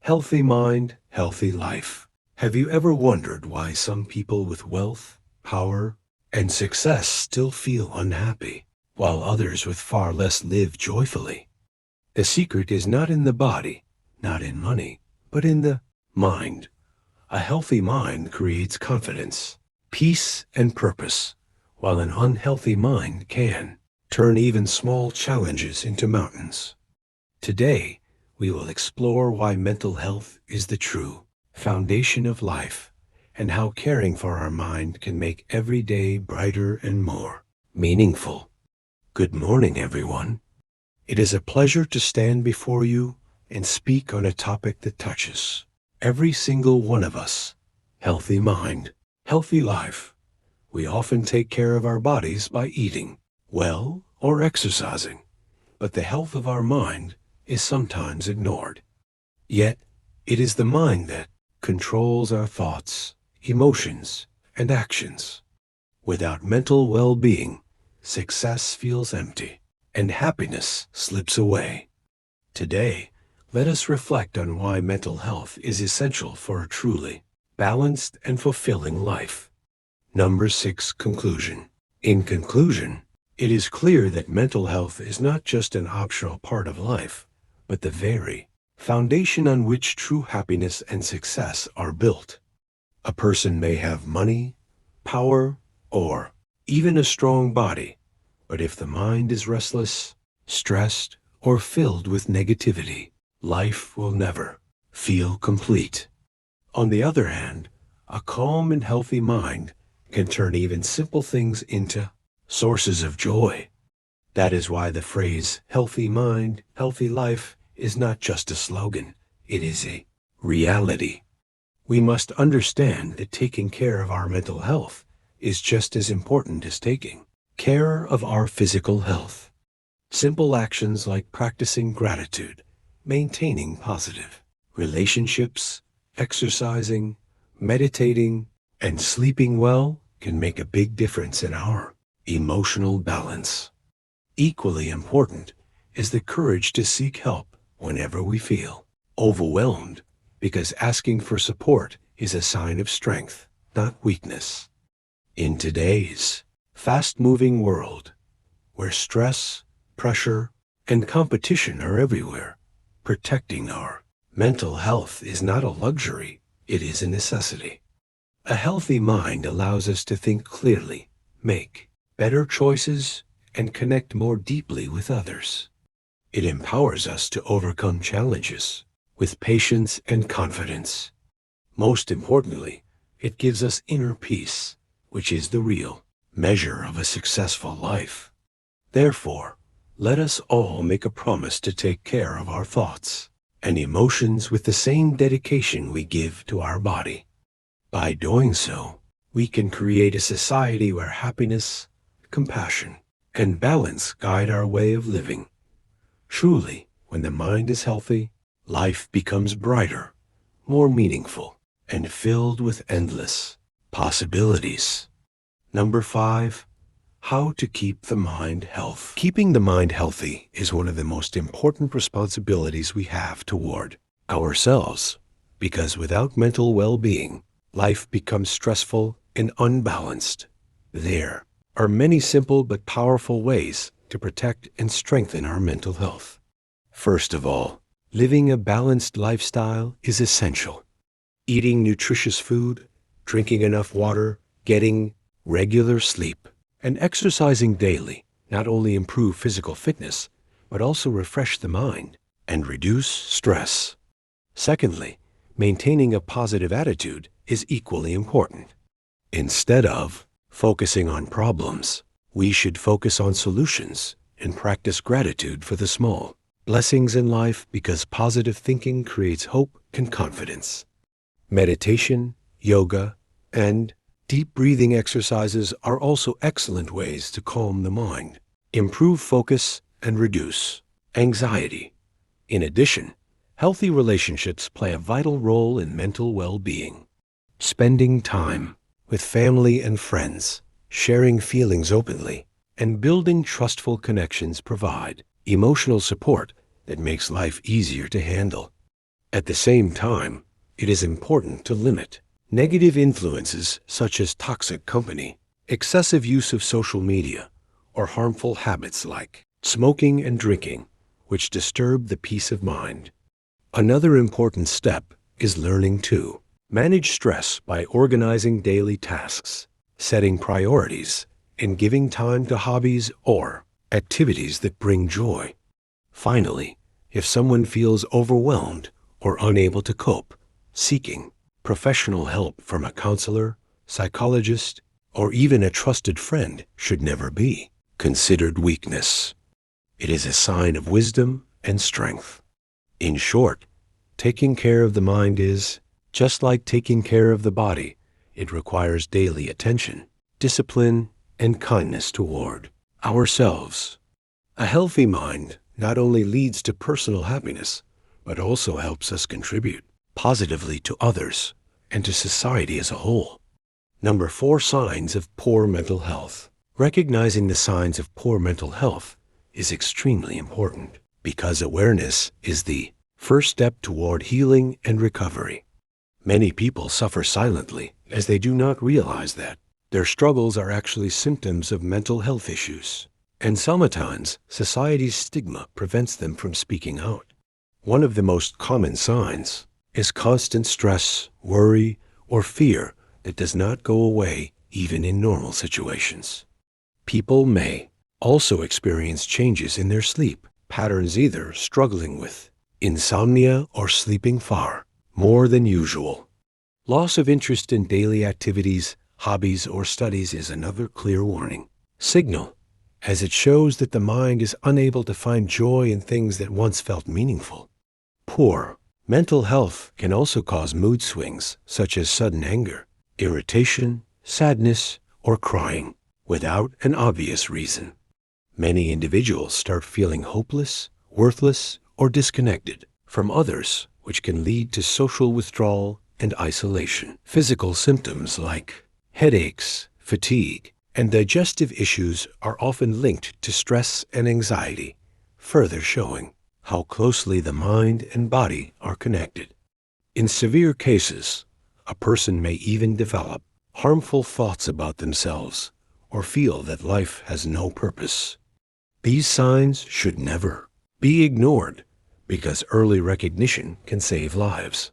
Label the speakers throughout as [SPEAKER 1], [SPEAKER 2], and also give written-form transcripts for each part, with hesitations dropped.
[SPEAKER 1] Healthy mind, healthy life. Have you ever wondered why some people with wealth, power, and success still feel unhappy, while others with far less live joyfully? The secret is not in the body, not in money, but in the mind. A healthy mind creates confidence, peace, and purpose, while an unhealthy mind can turn even small challenges into mountains. Today, we will explore why mental health is the true foundation of life and how caring for our mind can make every day brighter and more meaningful. Good morning, everyone. It is a pleasure to stand before you and speak on a topic that touches every single one of us. Healthy mind, healthy life. We often take care of our bodies by eating well or exercising, but the health of our mind is sometimes ignored. Yet, it is the mind that controls our thoughts, emotions, and actions. Without mental well-being, success feels empty, and happiness slips away. Today, let us reflect on why mental health is essential for a truly balanced and fulfilling life. Number 6, conclusion. In conclusion, it is clear that mental health is not just an optional part of life, but the very foundation on which true happiness and success are built. A person may have money, power, or even a strong body, but if the mind is restless, stressed, or filled with negativity, life will never feel complete. On the other hand, a calm and healthy mind can turn even simple things into sources of joy. That is why the phrase healthy mind, healthy life is not just a slogan, it is a reality. We must understand that taking care of our mental health is just as important as taking care of our physical health. Simple actions like practicing gratitude, maintaining positive relationships, exercising, meditating, and sleeping well can make a big difference in our emotional balance. Equally important is the courage to seek help whenever we feel overwhelmed, because asking for support is a sign of strength, not weakness. In today's fast-moving world, where stress, pressure, and competition are everywhere, protecting our mental health is not a luxury, it is a necessity. A healthy mind allows us to think clearly, make better choices, and connect more deeply with others. It empowers us to overcome challenges with patience and confidence. Most importantly, it gives us inner peace, which is the real measure of a successful life. Therefore, let us all make a promise to take care of our thoughts and emotions with the same dedication we give to our body. By doing so, we can create a society where happiness, compassion, and balance guide our way of living. Truly, when the mind is healthy, life becomes brighter, more meaningful, and filled with endless possibilities. Number 5, how to keep the mind healthy. Keeping the mind healthy is one of the most important responsibilities we have toward ourselves, because without mental well-being, life becomes stressful and unbalanced. There are many simple but powerful ways to protect and strengthen our mental health. First of all, living a balanced lifestyle is essential. Eating nutritious food, drinking enough water, getting regular sleep, and exercising daily not only improve physical fitness, but also refresh the mind and reduce stress. Secondly, maintaining a positive attitude is equally important. Instead of focusing on problems, we should focus on solutions and practice gratitude for the small blessings in life, because positive thinking creates hope and confidence. Meditation, yoga, and deep breathing exercises are also excellent ways to calm the mind, improve focus, and reduce anxiety. In addition, healthy relationships play a vital role in mental well-being. Spending time with family and friends, sharing feelings openly, and building trustful connections provide emotional support that makes life easier to handle. At the same time, it is important to limit negative influences such as toxic company, excessive use of social media, or harmful habits like smoking and drinking, which disturb the peace of mind. Another important step is learning to manage stress by organizing daily tasks, setting priorities, and giving time to hobbies or activities that bring joy. Finally, if someone feels overwhelmed or unable to cope, seeking professional help from a counselor, psychologist, or even a trusted friend should never be considered weakness. It is a sign of wisdom and strength. In short, taking care of the mind is just like taking care of the body. It requires daily attention, discipline, and kindness toward ourselves. A healthy mind not only leads to personal happiness, but also helps us contribute positively to others and to society as a whole. Number 4, signs of poor mental health. Recognizing the signs of poor mental health is extremely important because awareness is the first step toward healing and recovery. Many people suffer silently as they do not realize that their struggles are actually symptoms of mental health issues, and sometimes society's stigma prevents them from speaking out. One of the most common signs is constant stress, worry, or fear that does not go away even in normal situations. People may also experience changes in their sleep patterns, either struggling with insomnia or sleeping far more than usual. Loss of interest in daily activities, hobbies, or studies is another clear warning signal, as it shows that the mind is unable to find joy in things that once felt meaningful. Poor mental health can also cause mood swings such as sudden anger, irritation, sadness, or crying without an obvious reason. Many individuals start feeling hopeless, worthless, or disconnected from others, which can lead to social withdrawal and isolation. Physical symptoms like headaches, fatigue, and digestive issues are often linked to stress and anxiety, further showing how closely the mind and body are connected. In severe cases, a person may even develop harmful thoughts about themselves or feel that life has no purpose. These signs should never be ignored because early recognition can save lives.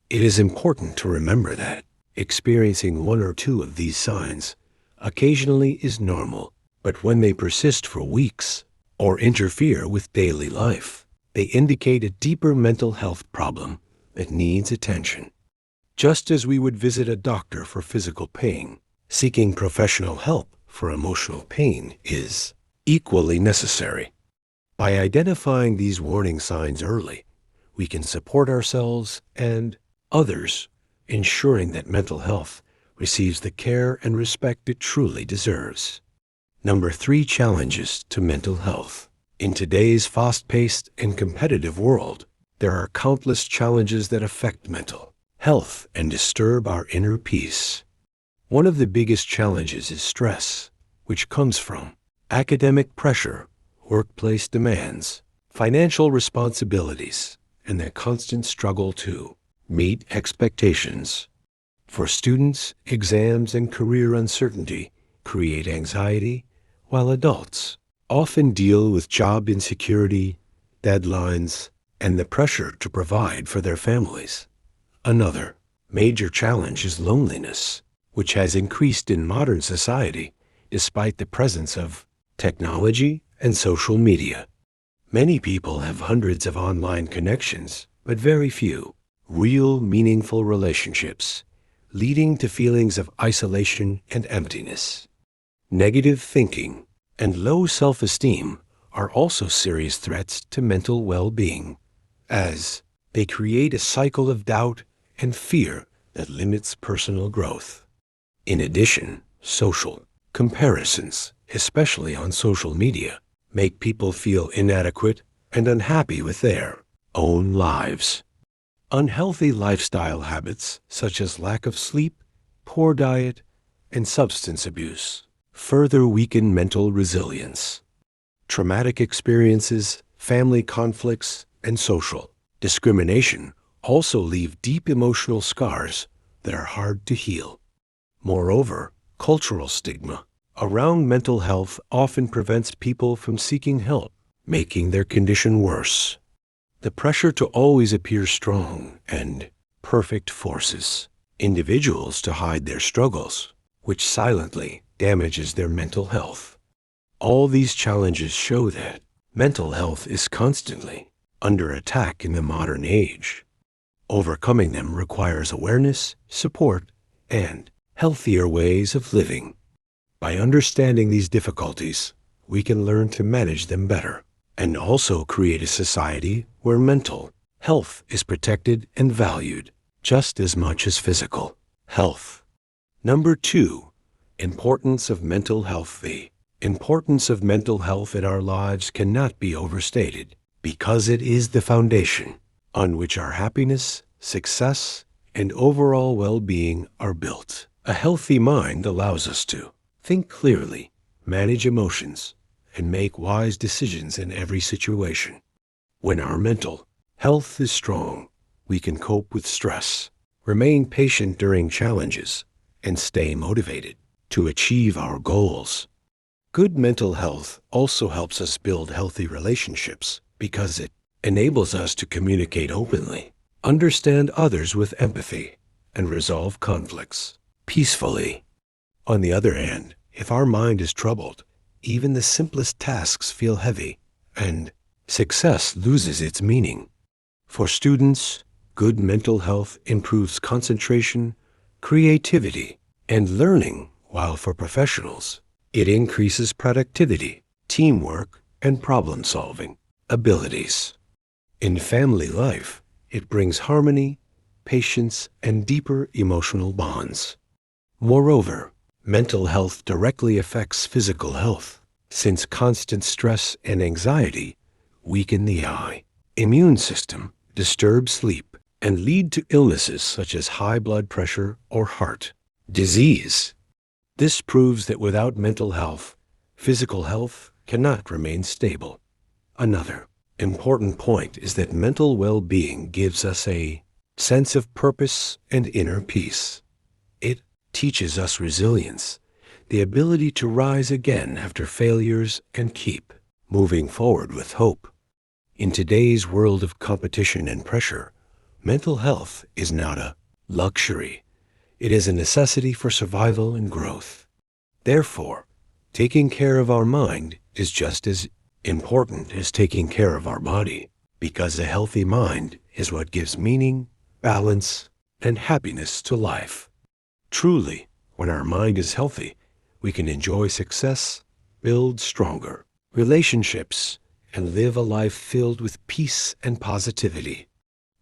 [SPEAKER 1] It is important to remember that experiencing one or two of these signs occasionally is normal, but when they persist for weeks or interfere with daily life, they indicate a deeper mental health problem that needs attention. Just as we would visit a doctor for physical pain, seeking professional help for emotional pain is equally necessary. By identifying these warning signs early, we can support ourselves and others, ensuring that mental health receives the care and respect it truly deserves. Number 3, challenges to mental health. In today's fast-paced and competitive world, there are countless challenges that affect mental health and disturb our inner peace. One of the biggest challenges is stress, which comes from academic pressure, workplace demands, financial responsibilities, and the constant struggle to meet expectations. For students, exams and career uncertainty create anxiety, while adults often deal with job insecurity, deadlines, and the pressure to provide for their families. Another major challenge is loneliness, which has increased in modern society despite the presence of technology and social media. Many people have hundreds of online connections, but very few real, meaningful relationships, leading to feelings of isolation and emptiness. Negative thinking and low self-esteem are also serious threats to mental well-being, as they create a cycle of doubt and fear that limits personal growth. In addition, social comparisons, especially on social media, make people feel inadequate and unhappy with their own lives. Unhealthy lifestyle habits, such as lack of sleep, poor diet, and substance abuse, further weaken mental resilience. Traumatic experiences, family conflicts, and social discrimination also leave deep emotional scars that are hard to heal. Moreover, cultural stigma around mental health often prevents people from seeking help, making their condition worse. The pressure to always appear strong and perfect forces individuals to hide their struggles, which silently damages their mental health. All these challenges show that mental health is constantly under attack in the modern age. Overcoming them requires awareness, support, and healthier ways of living. By understanding these difficulties, we can learn to manage them better and also create a society where mental health is protected and valued just as much as physical health. Number 2, importance of mental health. The importance of mental health in our lives cannot be overstated because it is the foundation on which our happiness, success, and overall well-being are built. A healthy mind allows us to think clearly, manage emotions, and make wise decisions in every situation. When our mental health is strong, we can cope with stress, remain patient during challenges, and stay motivated to achieve our goals. Good mental health also helps us build healthy relationships because it enables us to communicate openly, understand others with empathy, and resolve conflicts peacefully. On the other hand, if our mind is troubled, even the simplest tasks feel heavy, and success loses its meaning. For students, good mental health improves concentration, creativity, and learning, while for professionals, it increases productivity, teamwork, and problem-solving abilities. In family life, it brings harmony, patience, and deeper emotional bonds. Moreover, mental health directly affects physical health, since constant stress and anxiety weaken the immune system, disturb sleep, and lead to illnesses such as high blood pressure or heart disease. This proves that without mental health, physical health cannot remain stable. Another important point is that mental well-being gives us a sense of purpose and inner peace. It teaches us resilience, the ability to rise again after failures and keep moving forward with hope. In today's world of competition and pressure, mental health is not a luxury. It is a necessity for survival and growth. Therefore, taking care of our mind is just as important as taking care of our body, because a healthy mind is what gives meaning, balance, and happiness to life. Truly, when our mind is healthy, we can enjoy success, build stronger relationships, and live a life filled with peace and positivity.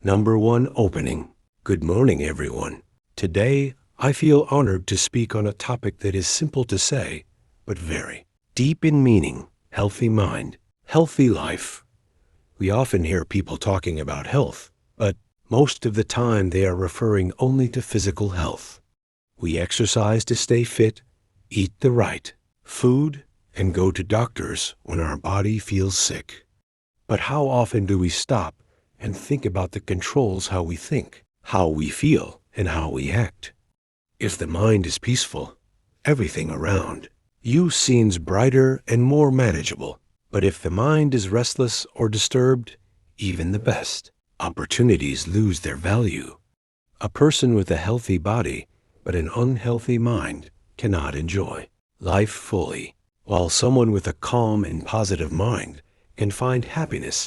[SPEAKER 1] Number 1 opening. Good morning, everyone. Today, I feel honored to speak on a topic that is simple to say, but very deep in meaning: healthy mind, healthy life. We often hear people talking about health, but most of the time they are referring only to physical health. We exercise to stay fit, eat the right food, and go to doctors when our body feels sick. But how often do we stop and think about the controls how we think, how we feel, and how we act? If the mind is peaceful, everything around you seems brighter and more manageable. But if the mind is restless or disturbed, even the best opportunities lose their value. A person with a healthy body but an unhealthy mind cannot enjoy life fully, while someone with a calm and positive mind can find happiness